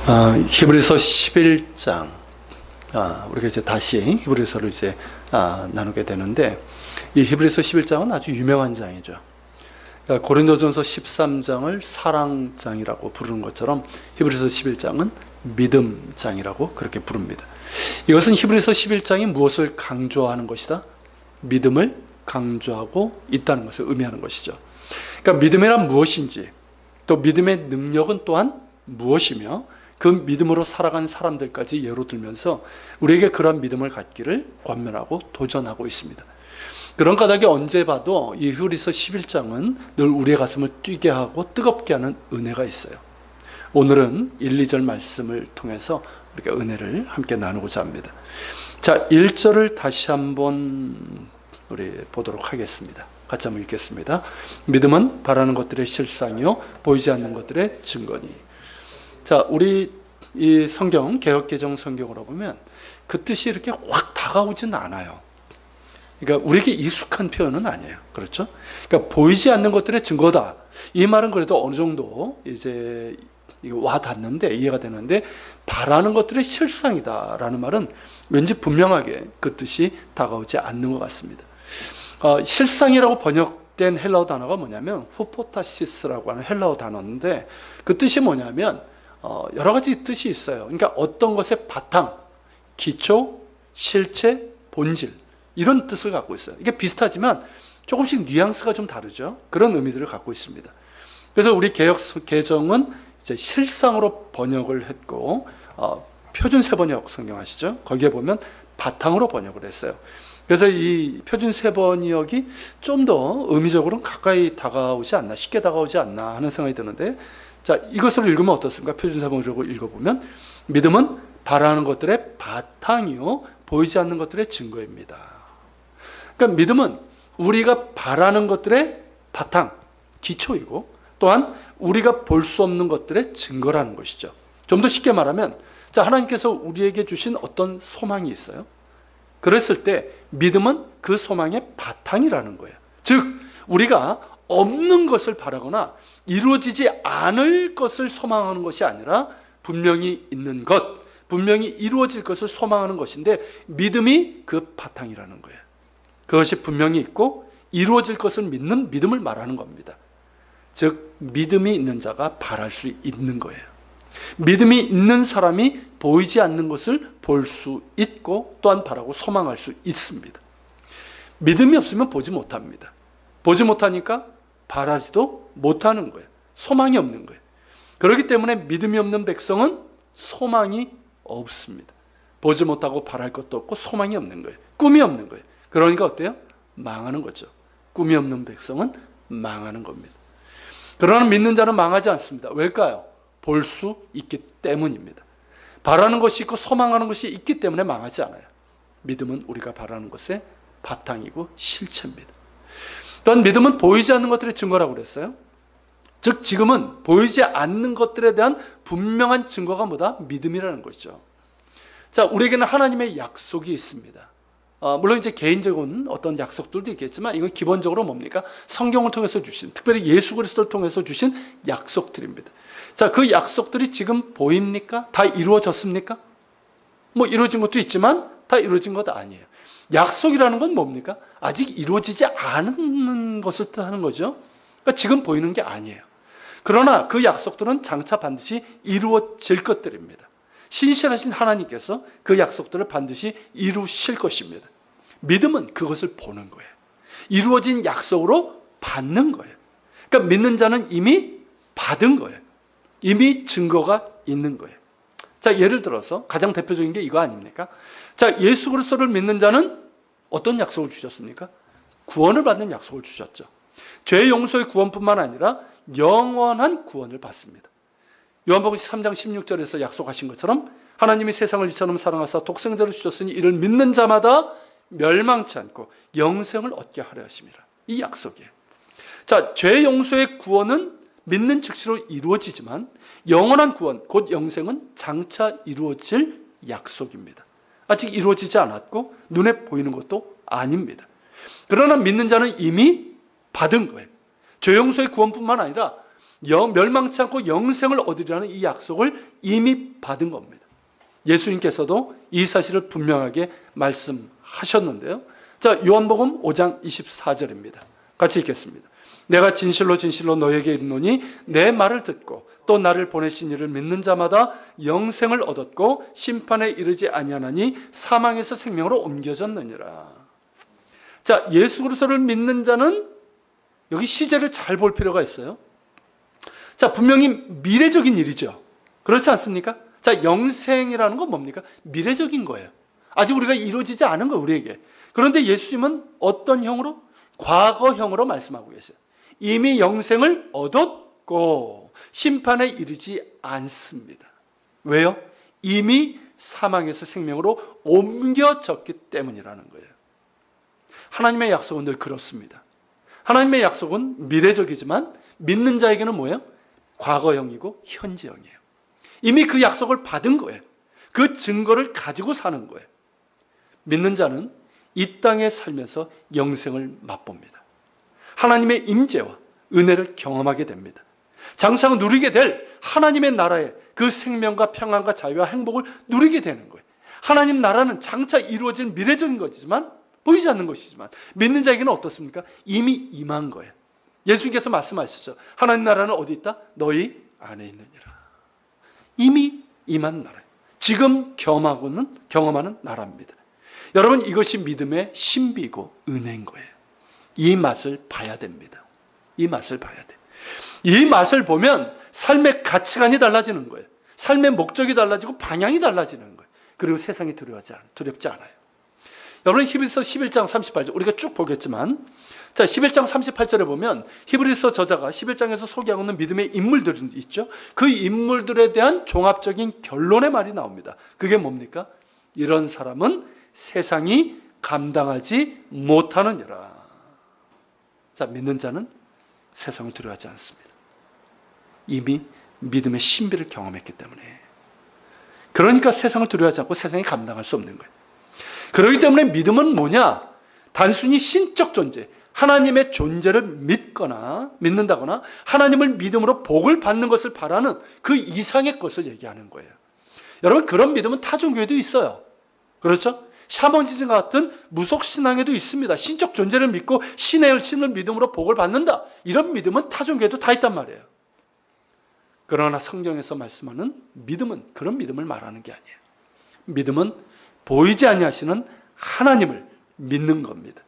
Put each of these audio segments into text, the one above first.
히브리서 11장. 우리가 이제 다시 히브리서를 이제 나누게 되는데, 이 히브리서 11장은 아주 유명한 장이죠. 그러니까 고린도전서 13장을 사랑장이라고 부르는 것처럼 히브리서 11장은 믿음장이라고 그렇게 부릅니다. 이것은 히브리서 11장이 무엇을 강조하는 것이다? 믿음을 강조하고 있다는 것을 의미하는 것이죠. 그러니까 믿음이란 무엇인지, 또 믿음의 능력은 또한 무엇이며, 그 믿음으로 살아간 사람들까지 예로 들면서 우리에게 그러한 믿음을 갖기를 권면하고 도전하고 있습니다. 그런 까닭에 언제 봐도 이 히브리서 11장은 늘 우리의 가슴을 뛰게 하고 뜨겁게 하는 은혜가 있어요. 오늘은 1, 2절 말씀을 통해서 우리가 은혜를 함께 나누고자 합니다. 자, 1절을 다시 한번 우리 보도록 하겠습니다. 같이 한번 읽겠습니다. 믿음은 바라는 것들의 실상이요 보이지 않는 것들의 증거니. 자, 우리 이 성경, 개역개정 성경으로 보면 그 뜻이 이렇게 확 다가오진 않아요. 그러니까 우리에게 익숙한 표현은 아니에요. 그렇죠? 그러니까 보이지 않는 것들의 증거다. 이 말은 그래도 어느 정도 이제 와 닿는데, 이해가 되는데, 바라는 것들의 실상이다라는 말은 왠지 분명하게 그 뜻이 다가오지 않는 것 같습니다. 실상이라고 번역된 헬라어 단어가 뭐냐면 후포타시스라고 하는 헬라어 단어인데, 그 뜻이 뭐냐면 여러 가지 뜻이 있어요. 그러니까 어떤 것의 바탕, 기초, 실체, 본질, 이런 뜻을 갖고 있어요. 이게 비슷하지만 조금씩 뉘앙스가 좀 다르죠. 그런 의미들을 갖고 있습니다. 그래서 우리 개정은 이제 실상으로 번역을 했고, 표준 세번역 성경 아시죠? 거기에 보면 바탕으로 번역을 했어요. 그래서 이 표준 세번역이 좀 더 의미적으로는 가까이 다가오지 않나, 쉽게 다가오지 않나 하는 생각이 드는데, 자, 이것을 읽으면 어떻습니까? 표준 세번역으로 읽어보면 믿음은 바라는 것들의 바탕이요 보이지 않는 것들의 증거입니다. 그러니까 믿음은 우리가 바라는 것들의 바탕, 기초이고, 또한 우리가 볼 수 없는 것들의 증거라는 것이죠. 좀 더 쉽게 말하면, 자, 하나님께서 우리에게 주신 어떤 소망이 있어요. 그랬을 때 믿음은 그 소망의 바탕이라는 거예요. 즉, 우리가 없는 것을 바라거나 이루어지지 않을 것을 소망하는 것이 아니라 분명히 있는 것, 분명히 이루어질 것을 소망하는 것인데, 믿음이 그 바탕이라는 거예요. 그것이 분명히 있고 이루어질 것을 믿는 믿음을 말하는 겁니다. 즉, 믿음이 있는 자가 바랄 수 있는 거예요. 믿음이 있는 사람이 보이지 않는 것을 볼 수 있고, 또한 바라고 소망할 수 있습니다. 믿음이 없으면 보지 못합니다. 보지 못하니까 바라지도 못하는 거예요. 소망이 없는 거예요. 그렇기 때문에 믿음이 없는 백성은 소망이 없습니다. 보지 못하고 바랄 것도 없고 소망이 없는 거예요. 꿈이 없는 거예요. 그러니까 어때요? 망하는 거죠. 꿈이 없는 백성은 망하는 겁니다. 그러나 믿는 자는 망하지 않습니다. 왜일까요? 볼 수 있기 때문입니다. 바라는 것이 있고 소망하는 것이 있기 때문에 망하지 않아요. 믿음은 우리가 바라는 것의 바탕이고 실체입니다. 또한 믿음은 보이지 않는 것들의 증거라고 그랬어요. 즉, 지금은 보이지 않는 것들에 대한 분명한 증거가 뭐다? 믿음이라는 것이죠. 자, 우리에게는 하나님의 약속이 있습니다. 물론 이제 개인적인 어떤 약속들도 있겠지만, 이건 기본적으로 뭡니까? 성경을 통해서 주신, 특별히 예수 그리스도를 통해서 주신 약속들입니다. 자, 그 약속들이 지금 보입니까? 다 이루어졌습니까? 뭐 이루어진 것도 있지만 다 이루어진 것 아니에요. 약속이라는 건 뭡니까? 아직 이루어지지 않은 것을 뜻하는 거죠. 그러니까 지금 보이는 게 아니에요. 그러나 그 약속들은 장차 반드시 이루어질 것들입니다. 신실하신 하나님께서 그 약속들을 반드시 이루실 것입니다. 믿음은 그것을 보는 거예요. 이루어진 약속으로 받는 거예요. 그러니까 믿는 자는 이미 받은 거예요. 이미 증거가 있는 거예요. 자, 예를 들어서 가장 대표적인 게 이거 아닙니까? 자, 예수 그리스도를 믿는 자는 어떤 약속을 주셨습니까? 구원을 받는 약속을 주셨죠. 죄 용서의 구원뿐만 아니라 영원한 구원을 받습니다. 요한복음 3장 16절에서 약속하신 것처럼 하나님이 세상을 이처럼 사랑하사 독생자를 주셨으니 이를 믿는 자마다 멸망치 않고 영생을 얻게 하려 하심이라. 이 약속이에요. 자, 죄 용서의 구원은 믿는 즉시로 이루어지지만 영원한 구원, 곧 영생은 장차 이루어질 약속입니다. 아직 이루어지지 않았고 눈에 보이는 것도 아닙니다. 그러나 믿는 자는 이미 받은 거예요. 죄 용서의 구원뿐만 아니라 멸망치 않고 영생을 얻으리라는 이 약속을 이미 받은 겁니다. 예수님께서도 이 사실을 분명하게 말씀하셨는데요. 자, 요한복음 5장 24절입니다. 같이 읽겠습니다. 내가 진실로 진실로 너에게 이르노니 내 말을 듣고 또 나를 보내신 이를 믿는 자마다 영생을 얻었고 심판에 이르지 아니하나니 사망에서 생명으로 옮겨졌느니라. 자, 예수 그리스도를 믿는 자는 여기 시제를 잘 볼 필요가 있어요. 자, 분명히 미래적인 일이죠. 그렇지 않습니까? 자, 영생이라는 건 뭡니까? 미래적인 거예요. 아직 우리가 이루어지지 않은 거예요, 우리에게. 그런데 예수님은 어떤 형으로? 과거형으로 말씀하고 계세요. 이미 영생을 얻었고 심판에 이르지 않습니다. 왜요? 이미 사망에서 생명으로 옮겨졌기 때문이라는 거예요. 하나님의 약속은 늘 그렇습니다. 하나님의 약속은 미래적이지만 믿는 자에게는 뭐예요? 과거형이고 현재형이에요. 이미 그 약속을 받은 거예요. 그 증거를 가지고 사는 거예요. 믿는 자는 이 땅에 살면서 영생을 맛봅니다. 하나님의 임재와 은혜를 경험하게 됩니다. 장차 누리게 될 하나님의 나라의 그 생명과 평안과 자유와 행복을 누리게 되는 거예요. 하나님 나라는 장차 이루어질 미래적인 것이지만 보이지 않는 것이지만 믿는 자에게는 어떻습니까? 이미 임한 거예요. 예수님께서 말씀하셨죠. 하나님 나라는 어디 있다? 너희 안에 있느니라. 이미 임한 나라예요. 지금 경험하는 나라입니다. 여러분, 이것이 믿음의 신비고 은혜인 거예요. 이 맛을 봐야 됩니다. 이 맛을 봐야 돼. 이 맛을 보면 삶의 가치관이 달라지는 거예요. 삶의 목적이 달라지고 방향이 달라지는 거예요. 그리고 세상이 두렵지 않아요. 여러분, 히브리서 11장 38절 우리가 쭉 보겠지만, 자, 11장 38절에 보면 히브리서 저자가 11장에서 소개하고 있는 믿음의 인물들이 있죠. 그 인물들에 대한 종합적인 결론의 말이 나옵니다. 그게 뭡니까? 이런 사람은 세상이 감당하지 못하느니라. 자, 믿는 자는 세상을 두려워하지 않습니다. 이미 믿음의 신비를 경험했기 때문에. 그러니까 세상을 두려워하지 않고 세상이 감당할 수 없는 거예요. 그렇기 때문에 믿음은 뭐냐? 단순히 신적 존재, 하나님의 존재를 믿는다거나 하나님을 믿음으로 복을 받는 것을 바라는 그 이상의 것을 얘기하는 거예요. 여러분, 그런 믿음은 타종교에도 있어요. 그렇죠? 샤머니즘 같은 무속신앙에도 있습니다. 신적 존재를 믿고 신의 열신을 믿음으로 복을 받는다. 이런 믿음은 타종교에도 다 있단 말이에요. 그러나 성경에서 말씀하는 믿음은 그런 믿음을 말하는 게 아니에요. 믿음은 보이지 아니하시는 하나님을 믿는 겁니다.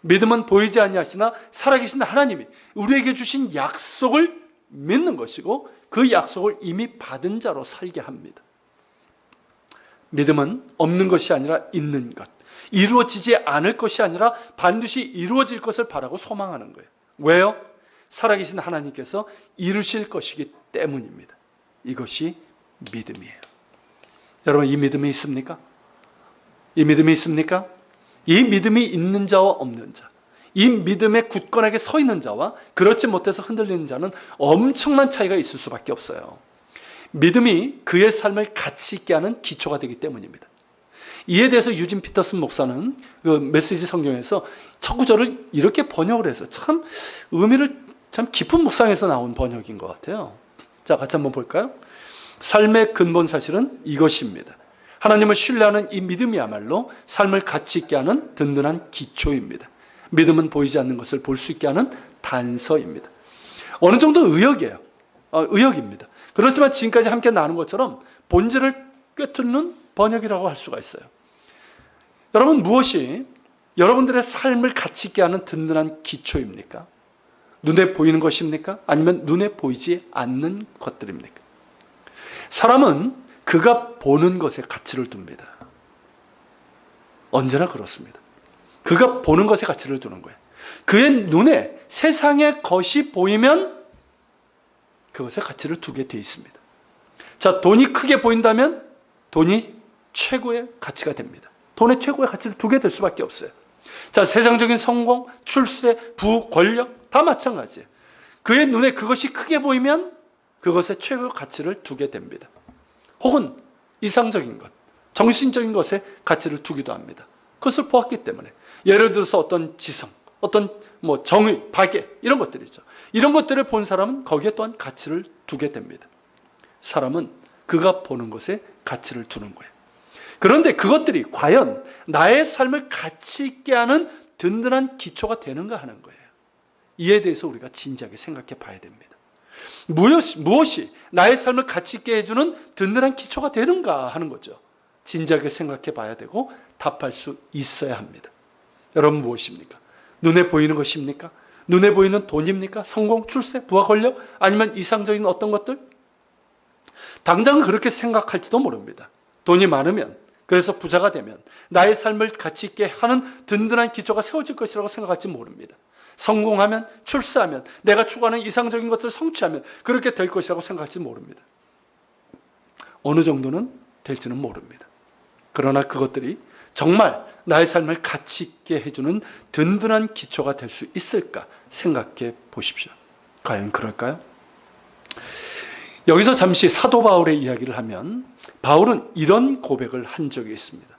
믿음은 보이지 아니하시나 살아계신 하나님이 우리에게 주신 약속을 믿는 것이고 그 약속을 이미 받은 자로 살게 합니다. 믿음은 없는 것이 아니라 있는 것, 이루어지지 않을 것이 아니라 반드시 이루어질 것을 바라고 소망하는 거예요. 왜요? 살아계신 하나님께서 이루실 것이기 때문입니다. 이것이 믿음이에요. 여러분, 이 믿음이 있습니까? 이 믿음이 있습니까? 이 믿음이 있는 자와 없는 자, 이 믿음의 굳건하게 서 있는 자와 그렇지 못해서 흔들리는 자는 엄청난 차이가 있을 수밖에 없어요. 믿음이 그의 삶을 가치 있게 하는 기초가 되기 때문입니다. 이에 대해서 유진 피터슨 목사는 그 메시지 성경에서 첫 구절을 이렇게 번역을 해서 참 의미를 참 깊은 묵상에서 나온 번역인 것 같아요. 자, 같이 한번 볼까요? 삶의 근본 사실은 이것입니다. 하나님을 신뢰하는 이 믿음이야말로 삶을 가치 있게 하는 든든한 기초입니다. 믿음은 보이지 않는 것을 볼 수 있게 하는 단서입니다. 어느 정도 의역이에요. 의역입니다. 그렇지만 지금까지 함께 나눈 것처럼 본질을 꿰뚫는 번역이라고 할 수가 있어요. 여러분, 무엇이 여러분들의 삶을 가치 있게 하는 든든한 기초입니까? 눈에 보이는 것입니까? 아니면 눈에 보이지 않는 것들입니까? 사람은 그가 보는 것에 가치를 둡니다. 언제나 그렇습니다. 그가 보는 것에 가치를 두는 거예요. 그의 눈에 세상의 것이 보이면 그것에 가치를 두게 돼 있습니다. 자, 돈이 크게 보인다면 돈이 최고의 가치가 됩니다. 돈의 최고의 가치를 두게 될 수밖에 없어요. 자, 세상적인 성공, 출세, 부, 권력 다 마찬가지예요. 그의 눈에 그것이 크게 보이면 그것에 최고의 가치를 두게 됩니다. 혹은 이상적인 것, 정신적인 것에 가치를 두기도 합니다. 그것을 보았기 때문에. 예를 들어서 어떤 지성, 어떤 뭐 정의, 박애 이런 것들이죠. 이런 것들을 본 사람은 거기에 또한 가치를 두게 됩니다. 사람은 그가 보는 것에 가치를 두는 거예요. 그런데 그것들이 과연 나의 삶을 가치 있게 하는 든든한 기초가 되는가 하는 거예요. 이에 대해서 우리가 진지하게 생각해 봐야 됩니다. 무엇이 나의 삶을 가치 있게 해주는 든든한 기초가 되는가 하는 거죠. 진지하게 생각해 봐야 되고 답할 수 있어야 합니다. 여러분, 무엇입니까? 눈에 보이는 것입니까? 눈에 보이는 돈입니까? 성공, 출세, 부와 권력? 아니면 이상적인 어떤 것들? 당장 그렇게 생각할지도 모릅니다. 돈이 많으면, 그래서 부자가 되면 나의 삶을 가치 있게 하는 든든한 기초가 세워질 것이라고 생각할지 모릅니다. 성공하면, 출세하면, 내가 추구하는 이상적인 것을 성취하면 그렇게 될 것이라고 생각할지 모릅니다. 어느 정도는 될지는 모릅니다. 그러나 그것들이 정말 나의 삶을 가치 있게 해주는 든든한 기초가 될 수 있을까 생각해 보십시오. 과연 그럴까요? 여기서 잠시 사도 바울의 이야기를 하면 바울은 이런 고백을 한 적이 있습니다.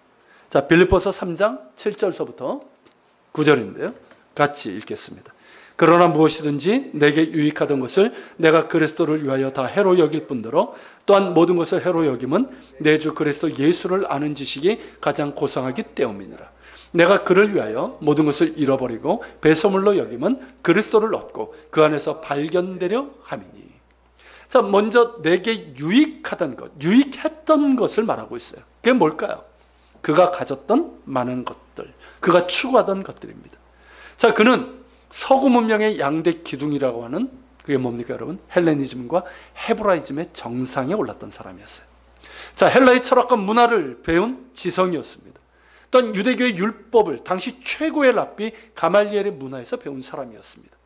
자, 빌립보서 3장 7절서부터 9절인데요. 같이 읽겠습니다. 그러나 무엇이든지 내게 유익하던 것을 내가 그리스도를 위하여 다 해로 여길 뿐더러 또한 모든 것을 해로 여김은 내 주 그리스도 예수를 아는 지식이 가장 고상하기 때문이니라. 내가 그를 위하여 모든 것을 잃어버리고 배설물로 여김은 그리스도를 얻고 그 안에서 발견되려 함이니. 자, 먼저 내게 유익하던 것, 유익했던 것을 말하고 있어요. 그게 뭘까요? 그가 가졌던 많은 것들, 그가 추구하던 것들입니다. 자, 그는 서구 문명의 양대 기둥이라고 하는, 그게 뭡니까 여러분? 헬레니즘과 헤브라이즘의 정상에 올랐던 사람이었어요. 자, 헬라의 철학과 문화를 배운 지성이었습니다. 또한 유대교의 율법을 당시 최고의 랍비 가말리엘의 문화에서 배운 사람이었습니다.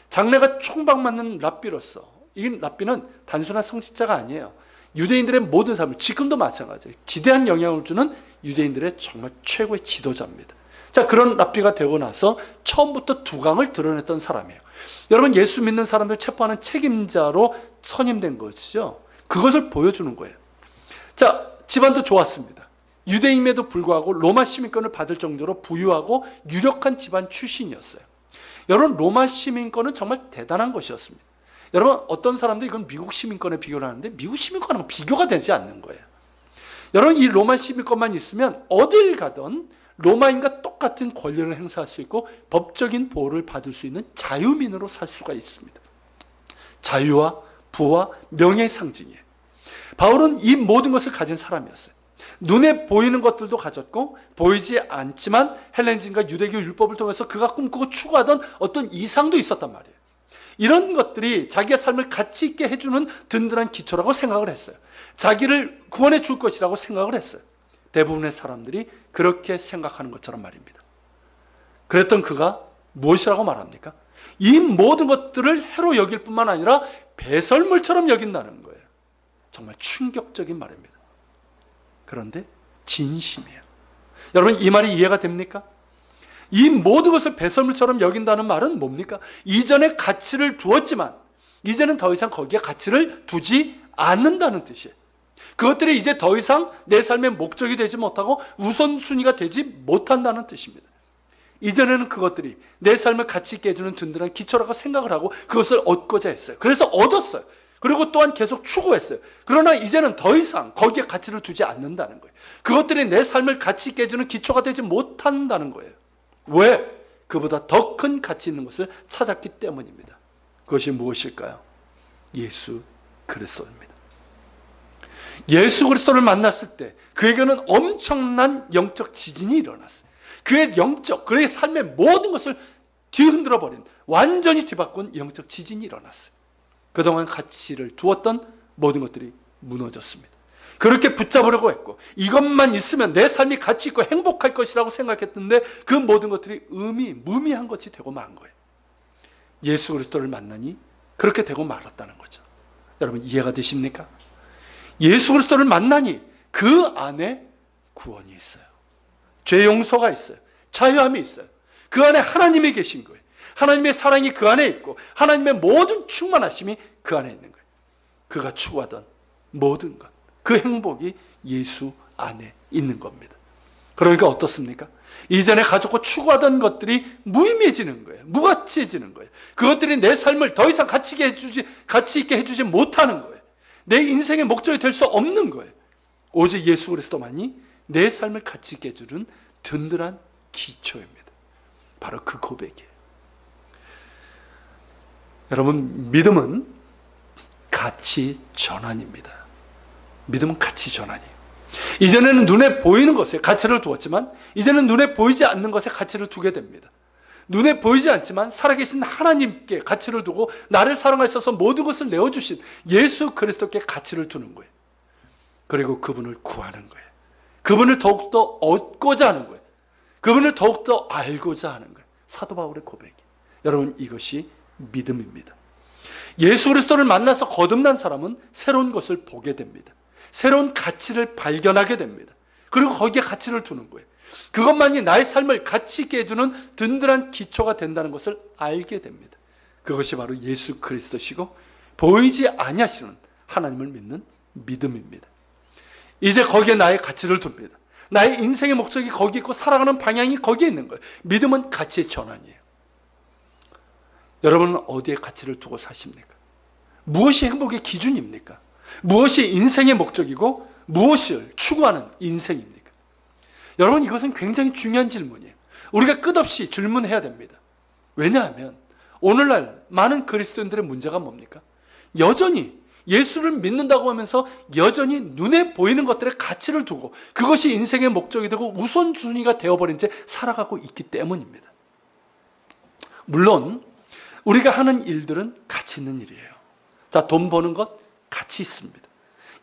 장래가 총박맞는 랍비로서, 이 랍비는 단순한 성직자가 아니에요. 유대인들의 모든 삶을, 지금도 마찬가지예요. 지대한 영향을 주는 유대인들의 정말 최고의 지도자입니다. 자, 그런 랍비가 되고 나서 처음부터 두강을 드러냈던 사람이에요. 여러분, 예수 믿는 사람들 체포하는 책임자로 선임된 것이죠. 그것을 보여주는 거예요. 자, 집안도 좋았습니다. 유대인임에도 불구하고 로마 시민권을 받을 정도로 부유하고 유력한 집안 출신이었어요. 여러분, 로마 시민권은 정말 대단한 것이었습니다. 여러분, 어떤 사람들이 이건 미국 시민권에 비교를 하는데 미국 시민권하고 비교가 되지 않는 거예요. 여러분, 이 로마 시민권만 있으면 어딜 가든 로마인과 똑같은 권리를 행사할 수 있고 법적인 보호를 받을 수 있는 자유민으로 살 수가 있습니다. 자유와 부와 명예의 상징이에요. 바울은 이 모든 것을 가진 사람이었어요. 눈에 보이는 것들도 가졌고 보이지 않지만 헬레니즘과 유대교 율법을 통해서 그가 꿈꾸고 추구하던 어떤 이상도 있었단 말이에요. 이런 것들이 자기의 삶을 가치 있게 해주는 든든한 기초라고 생각을 했어요. 자기를 구원해 줄 것이라고 생각을 했어요. 대부분의 사람들이 그렇게 생각하는 것처럼 말입니다. 그랬던 그가 무엇이라고 말합니까? 이 모든 것들을 해로 여길 뿐만 아니라 배설물처럼 여긴다는 거예요. 정말 충격적인 말입니다. 그런데 진심이에요. 여러분, 이 말이 이해가 됩니까? 이 모든 것을 배설물처럼 여긴다는 말은 뭡니까? 이전에 가치를 두었지만 이제는 더 이상 거기에 가치를 두지 않는다는 뜻이에요. 그것들이 이제 더 이상 내 삶의 목적이 되지 못하고 우선순위가 되지 못한다는 뜻입니다. 이전에는 그것들이 내 삶을 가치 있게 해주는 든든한 기초라고 생각을 하고 그것을 얻고자 했어요. 그래서 얻었어요. 그리고 또한 계속 추구했어요. 그러나 이제는 더 이상 거기에 가치를 두지 않는다는 거예요. 그것들이 내 삶을 가치 있게 해주는 기초가 되지 못한다는 거예요. 왜? 그보다 더 큰 가치 있는 것을 찾았기 때문입니다. 그것이 무엇일까요? 예수 그리스도입니다. 예수 그리스도를 만났을 때 그에게는 엄청난 영적 지진이 일어났어요. 그의 삶의 모든 것을 뒤흔들어 버린, 완전히 뒤바꾼 영적 지진이 일어났어요. 그동안 가치를 두었던 모든 것들이 무너졌습니다. 그렇게 붙잡으려고 했고 이것만 있으면 내 삶이 가치 있고 행복할 것이라고 생각했는데 그 모든 것들이 무미한 것이 되고 만 거예요. 예수 그리스도를 만나니 그렇게 되고 말았다는 거죠. 여러분, 이해가 되십니까? 예수 그리스도를 만나니 그 안에 구원이 있어요. 죄 용서가 있어요. 자유함이 있어요. 그 안에 하나님이 계신 거예요. 하나님의 사랑이 그 안에 있고 하나님의 모든 충만하심이 그 안에 있는 거예요. 그가 추구하던 모든 것, 그 행복이 예수 안에 있는 겁니다. 그러니까 어떻습니까? 이전에 가졌고 추구하던 것들이 무의미해지는 거예요. 무가치해지는 거예요. 그것들이 내 삶을 더 이상 가치 있게 해주지 못하는 거예요. 내 인생의 목적이 될 수 없는 거예요. 오직 예수 그리스도만이 내 삶을 가치 있게 해주는 든든한 기초입니다. 바로 그 고백이에요. 여러분, 믿음은 가치 전환입니다. 믿음은 가치 전환이에요. 이전에는 눈에 보이는 것에 가치를 두었지만 이제는 눈에 보이지 않는 것에 가치를 두게 됩니다. 눈에 보이지 않지만 살아계신 하나님께 가치를 두고 나를 사랑하셔서 모든 것을 내어주신 예수 그리스도께 가치를 두는 거예요. 그리고 그분을 구하는 거예요. 그분을 더욱더 얻고자 하는 거예요. 그분을 더욱더 알고자 하는 거예요. 사도 바울의 고백이. 여러분, 이것이 믿음입니다. 예수 그리스도를 만나서 거듭난 사람은 새로운 것을 보게 됩니다. 새로운 가치를 발견하게 됩니다. 그리고 거기에 가치를 두는 거예요. 그것만이 나의 삶을 가치 있게 해주는 든든한 기초가 된다는 것을 알게 됩니다. 그것이 바로 예수 그리스도시고 보이지 아니하시는 하나님을 믿는 믿음입니다. 이제 거기에 나의 가치를 둡니다. 나의 인생의 목적이 거기 있고 살아가는 방향이 거기에 있는 거예요. 믿음은 가치의 전환이에요. 여러분은 어디에 가치를 두고 사십니까? 무엇이 행복의 기준입니까? 무엇이 인생의 목적이고 무엇을 추구하는 인생입니까? 여러분, 이것은 굉장히 중요한 질문이에요. 우리가 끝없이 질문해야 됩니다. 왜냐하면 오늘날 많은 그리스도인들의 문제가 뭡니까? 여전히 예수를 믿는다고 하면서 여전히 눈에 보이는 것들에 가치를 두고 그것이 인생의 목적이 되고 우선순위가 되어버린 채 살아가고 있기 때문입니다. 물론 우리가 하는 일들은 가치 있는 일이에요. 자, 돈 버는 것 가치 있습니다.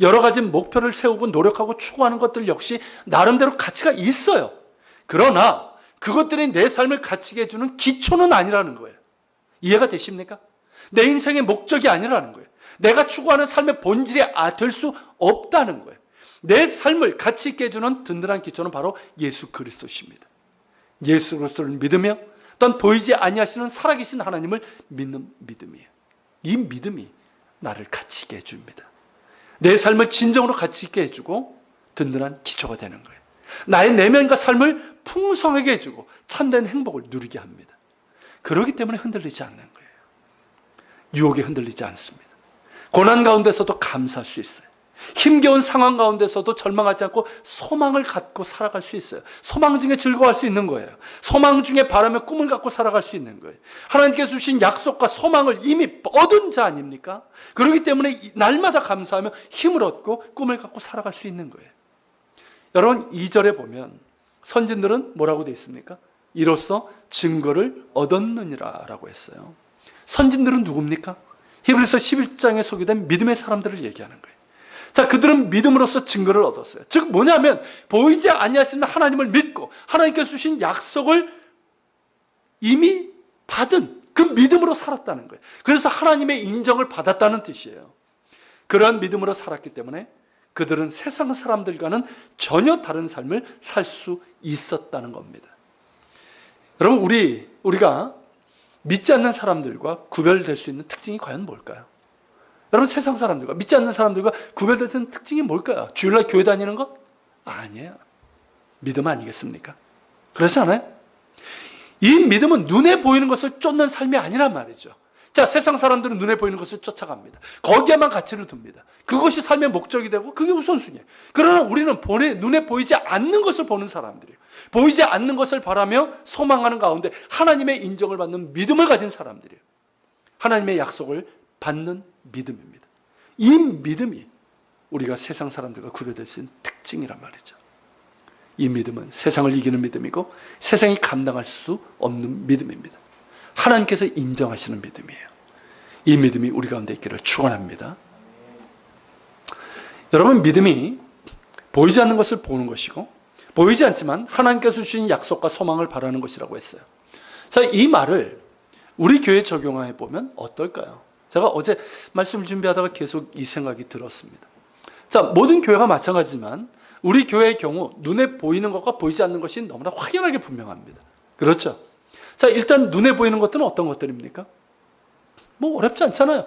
여러 가지 목표를 세우고 노력하고 추구하는 것들 역시 나름대로 가치가 있어요. 그러나 그것들이 내 삶을 가치게 해주는 기초는 아니라는 거예요. 이해가 되십니까? 내 인생의 목적이 아니라는 거예요. 내가 추구하는 삶의 본질이 될 수 없다는 거예요. 내 삶을 가치 있게 해주는 든든한 기초는 바로 예수 그리스도십니다. 예수 그리스도를 믿으며 또한 보이지 아니하시는 살아계신 하나님을 믿는 믿음이에요. 이 믿음이 나를 가치 있게 해줍니다. 내 삶을 진정으로 가치 있게 해주고 든든한 기초가 되는 거예요. 나의 내면과 삶을 풍성하게 해주고 참된 행복을 누리게 합니다. 그렇기 때문에 흔들리지 않는 거예요. 유혹에 흔들리지 않습니다. 고난 가운데서도 감사할 수 있어요. 힘겨운 상황 가운데서도 절망하지 않고 소망을 갖고 살아갈 수 있어요. 소망 중에 즐거워할 수 있는 거예요. 소망 중에 바라며 꿈을 갖고 살아갈 수 있는 거예요. 하나님께서 주신 약속과 소망을 이미 얻은 자 아닙니까? 그렇기 때문에 날마다 감사하며 힘을 얻고 꿈을 갖고 살아갈 수 있는 거예요. 여러분, 2절에 보면 선진들은 뭐라고 되어 있습니까? 이로써 증거를 얻었느니라 라고 했어요. 선진들은 누굽니까? 히브리서 11장에 소개된 믿음의 사람들을 얘기하는 거예요. 자, 그들은 믿음으로써 증거를 얻었어요. 즉 뭐냐면 보이지 아니하시는 하나님을 믿고 하나님께서 주신 약속을 이미 받은 그 믿음으로 살았다는 거예요. 그래서 하나님의 인정을 받았다는 뜻이에요. 그러한 믿음으로 살았기 때문에 그들은 세상 사람들과는 전혀 다른 삶을 살 수 있었다는 겁니다. 여러분, 우리가 믿지 않는 사람들과 구별될 수 있는 특징이 과연 뭘까요? 여러분, 세상 사람들과 믿지 않는 사람들과 구별될 수 있는 특징이 뭘까요? 주일날 교회 다니는 것? 아니에요. 믿음 아니겠습니까? 그렇지 않아요? 이 믿음은 눈에 보이는 것을 쫓는 삶이 아니란 말이죠. 자, 세상 사람들은 눈에 보이는 것을 쫓아갑니다. 거기에만 가치를 둡니다. 그것이 삶의 목적이 되고 그게 우선순위예요. 그러나 우리는 눈에 보이지 않는 것을 보는 사람들이에요. 보이지 않는 것을 바라며 소망하는 가운데 하나님의 인정을 받는 믿음을 가진 사람들이에요. 하나님의 약속을 받는 믿음입니다. 이 믿음이 우리가 세상 사람들과 구별될 수 있는 특징이란 말이죠. 이 믿음은 세상을 이기는 믿음이고 세상이 감당할 수 없는 믿음입니다. 하나님께서 인정하시는 믿음이에요. 이 믿음이 우리 가운데 있기를 축원합니다. 여러분, 믿음이 보이지 않는 것을 보는 것이고 보이지 않지만 하나님께서 주신 약속과 소망을 바라는 것이라고 했어요. 자, 이 말을 우리 교회에 적용해 보면 어떨까요? 제가 어제 말씀을 준비하다가 계속 이 생각이 들었습니다. 자, 모든 교회가 마찬가지지만 우리 교회의 경우 눈에 보이는 것과 보이지 않는 것이 너무나 확연하게 분명합니다. 그렇죠? 자, 일단 눈에 보이는 것들은 어떤 것들입니까? 뭐 어렵지 않잖아요.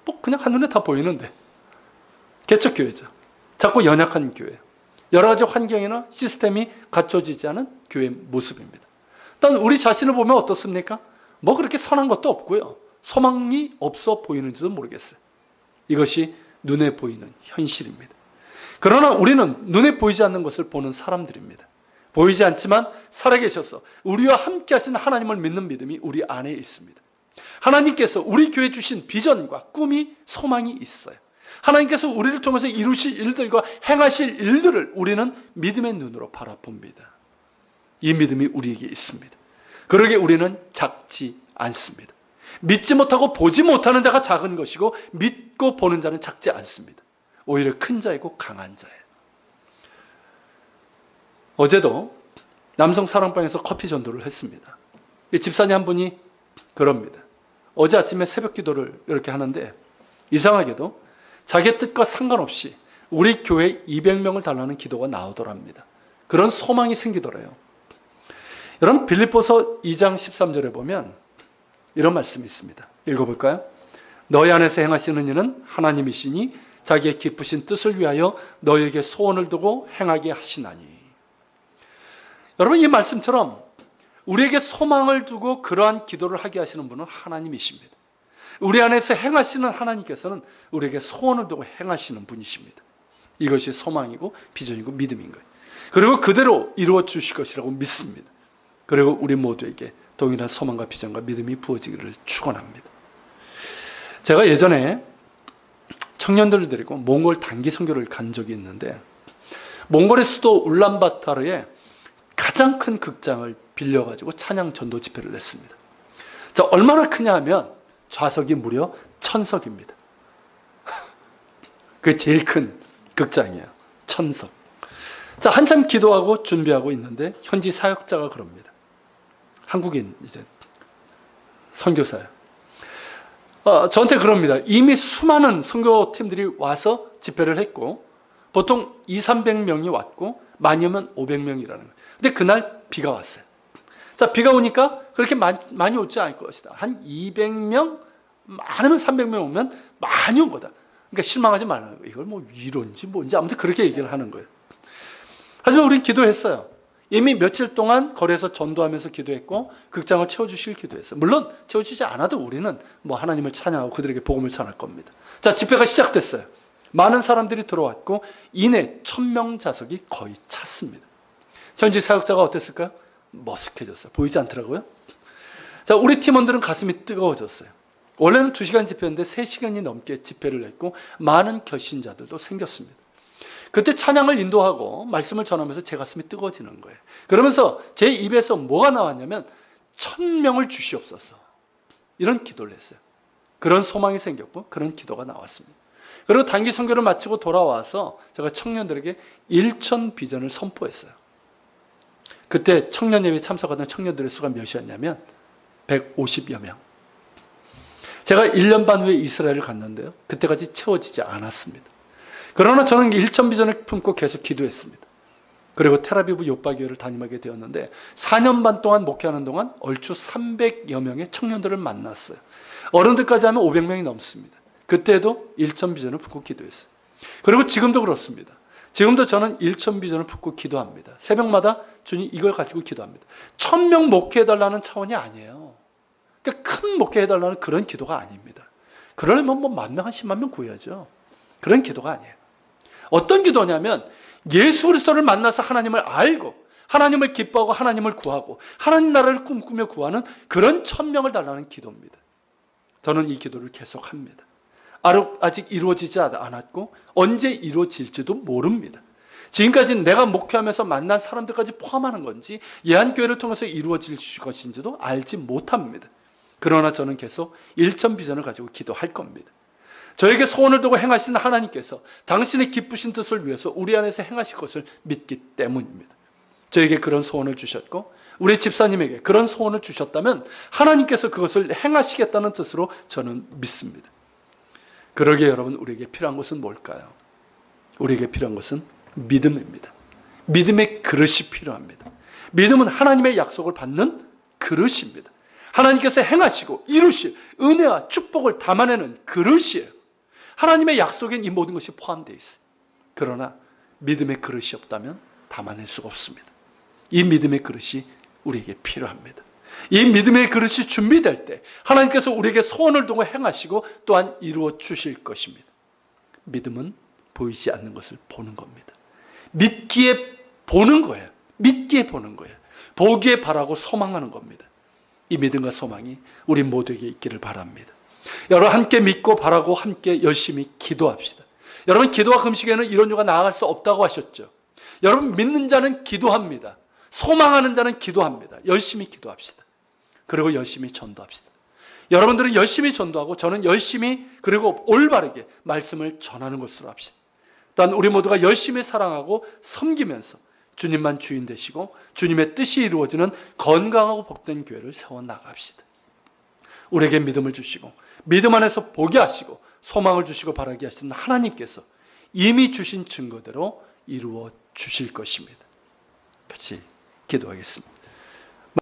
뭐 그냥 한눈에 다 보이는데. 개척교회죠. 작고 연약한 교회. 여러 가지 환경이나 시스템이 갖춰지지 않은 교회의 모습입니다. 일단 우리 자신을 보면 어떻습니까? 뭐 그렇게 선한 것도 없고요. 소망이 없어 보이는지도 모르겠어요. 이것이 눈에 보이는 현실입니다. 그러나 우리는 눈에 보이지 않는 것을 보는 사람들입니다. 보이지 않지만 살아계셔서 우리와 함께 하시는 하나님을 믿는 믿음이 우리 안에 있습니다. 하나님께서 우리 교회에 주신 비전과 꿈이, 소망이 있어요. 하나님께서 우리를 통해서 이루실 일들과 행하실 일들을 우리는 믿음의 눈으로 바라봅니다. 이 믿음이 우리에게 있습니다. 그러기에 우리는 작지 않습니다. 믿지 못하고 보지 못하는 자가 작은 것이고 믿고 보는 자는 작지 않습니다. 오히려 큰 자이고 강한 자예요. 어제도 남성 사랑방에서 커피 전도를 했습니다. 집사님 한 분이 그럽니다. 어제 아침에 새벽 기도를 이렇게 하는데 이상하게도 자기 뜻과 상관없이 우리 교회 200명을 달라는 기도가 나오더랍니다. 그런 소망이 생기더래요. 여러분 빌립보서 2장 13절에 보면 이런 말씀이 있습니다. 읽어볼까요? 너희 안에서 행하시는 이는 하나님이시니 자기의 기쁘신 뜻을 위하여 너희에게 소원을 두고 행하게 하시나니. 여러분 이 말씀처럼 우리에게 소망을 두고 그러한 기도를 하게 하시는 분은 하나님이십니다. 우리 안에서 행하시는 하나님께서는 우리에게 소원을 두고 행하시는 분이십니다. 이것이 소망이고 비전이고 믿음인 거예요. 그리고 그대로 이루어 주실 것이라고 믿습니다. 그리고 우리 모두에게 동일한 소망과 비전과 믿음이 부어지기를 축원합니다. 제가 예전에 청년들을 데리고 몽골 단기 선교를 간 적이 있는데 몽골의 수도 울란바타르에 가장 큰 극장을 빌려가지고 찬양 전도 집회를 했습니다. 자, 얼마나 크냐 하면 좌석이 무려 1000석입니다. 그게 제일 큰 극장이에요. 1000석. 자, 한참 기도하고 준비하고 있는데 현지 사역자가 그럽니다. 한국인 이제 선교사예요. 저한테 그럽니다. 이미 수많은 선교팀들이 와서 집회를 했고 보통 200~300명이 왔고 많이 오면 500명이라는 거예요. 근데 그날 비가 왔어요. 자, 비가 오니까 그렇게 많이 오지 않을 것이다. 한 200명, 많으면 300명 오면 많이 온 거다. 그러니까 실망하지 말라는 거예요. 이걸 뭐 위로인지 뭔지 아무튼 그렇게 얘기를 하는 거예요. 하지만 우린 기도했어요. 이미 며칠 동안 거리에서 전도하면서 기도했고 극장을 채워주실 기도했어요. 물론 채워주지 않아도 우리는 뭐 하나님을 찬양하고 그들에게 복음을 전할 겁니다. 자, 집회가 시작됐어요. 많은 사람들이 들어왔고 이내 1000명 좌석이 거의 찼습니다. 현지 사역자가 어땠을까요? 머쓱해졌어요. 보이지 않더라고요. 자, 우리 팀원들은 가슴이 뜨거워졌어요. 원래는 2시간 집회였는데 3시간이 넘게 집회를 했고 많은 결신자들도 생겼습니다. 그때 찬양을 인도하고 말씀을 전하면서 제 가슴이 뜨거워지는 거예요. 그러면서 제 입에서 뭐가 나왔냐면 1000명을 주시옵소서. 이런 기도를 했어요. 그런 소망이 생겼고 그런 기도가 나왔습니다. 그리고 단기 선교를 마치고 돌아와서 제가 청년들에게 1000 비전을 선포했어요. 그때 청년예배에 참석하던 청년들의 수가 몇이었냐면 150여 명. 제가 1년 반 후에 이스라엘을 갔는데요. 그때까지 채워지지 않았습니다. 그러나 저는 1000 비전을 품고 계속 기도했습니다. 그리고 텔아비브 요바교회를 담임하게 되었는데 4년 반 동안 목회하는 동안 얼추 300여 명의 청년들을 만났어요. 어른들까지 하면 500명이 넘습니다. 그때도 1000 비전을 품고 기도했어요. 그리고 지금도 그렇습니다. 지금도 저는 1000 비전을 품고 기도합니다. 새벽마다 주님 이걸 가지고 기도합니다. 1000명 목회해달라는 차원이 아니에요. 그러니까 큰 목회해달라는 그런 기도가 아닙니다. 그러려면 뭐 10,000명, 한 10만 명 구해야죠. 그런 기도가 아니에요. 어떤 기도냐면 예수 그리스도를 만나서 하나님을 알고 하나님을 기뻐하고 하나님을 구하고 하나님 나라를 꿈꾸며 구하는 그런 1000명을 달라는 기도입니다. 저는 이 기도를 계속합니다. 아직 이루어지지 않았고 언제 이루어질지도 모릅니다. 지금까지 내가 목회하면서 만난 사람들까지 포함하는 건지 예한교회를 통해서 이루어질 것인지도 알지 못합니다. 그러나 저는 계속 1000 비전을 가지고 기도할 겁니다. 저에게 소원을 두고 행하신 하나님께서 당신의 기쁘신 뜻을 위해서 우리 안에서 행하실 것을 믿기 때문입니다. 저에게 그런 소원을 주셨고 우리 집사님에게 그런 소원을 주셨다면 하나님께서 그것을 행하시겠다는 뜻으로 저는 믿습니다. 그러기에 여러분 우리에게 필요한 것은 뭘까요? 우리에게 필요한 것은 믿음입니다. 믿음의 그릇이 필요합니다. 믿음은 하나님의 약속을 받는 그릇입니다. 하나님께서 행하시고 이루실 은혜와 축복을 담아내는 그릇이에요. 하나님의 약속엔 이 모든 것이 포함되어 있어요. 그러나 믿음의 그릇이 없다면 담아낼 수가 없습니다. 이 믿음의 그릇이 우리에게 필요합니다. 이 믿음의 그릇이 준비될 때 하나님께서 우리에게 소원을 두고 행하시고 또한 이루어 주실 것입니다. 믿음은 보이지 않는 것을 보는 겁니다. 믿기에 보는 거예요. 믿기에 보는 거예요. 보기에 바라고 소망하는 겁니다. 이 믿음과 소망이 우리 모두에게 있기를 바랍니다. 여러분 함께 믿고 바라고 함께 열심히 기도합시다. 여러분 기도와 금식에는 이런 이유가 나아갈 수 없다고 하셨죠. 여러분 믿는 자는 기도합니다. 소망하는 자는 기도합니다. 열심히 기도합시다. 그리고 열심히 전도합시다. 여러분들은 열심히 전도하고 저는 열심히 그리고 올바르게 말씀을 전하는 것으로 합시다. 또한 우리 모두가 열심히 사랑하고 섬기면서 주님만 주인 되시고 주님의 뜻이 이루어지는 건강하고 복된 교회를 세워나갑시다. 우리에게 믿음을 주시고 믿음 안에서 보게 하시고 소망을 주시고 바라게 하시는 하나님께서 이미 주신 증거대로 이루어 주실 것입니다. 같이 기도하겠습니다.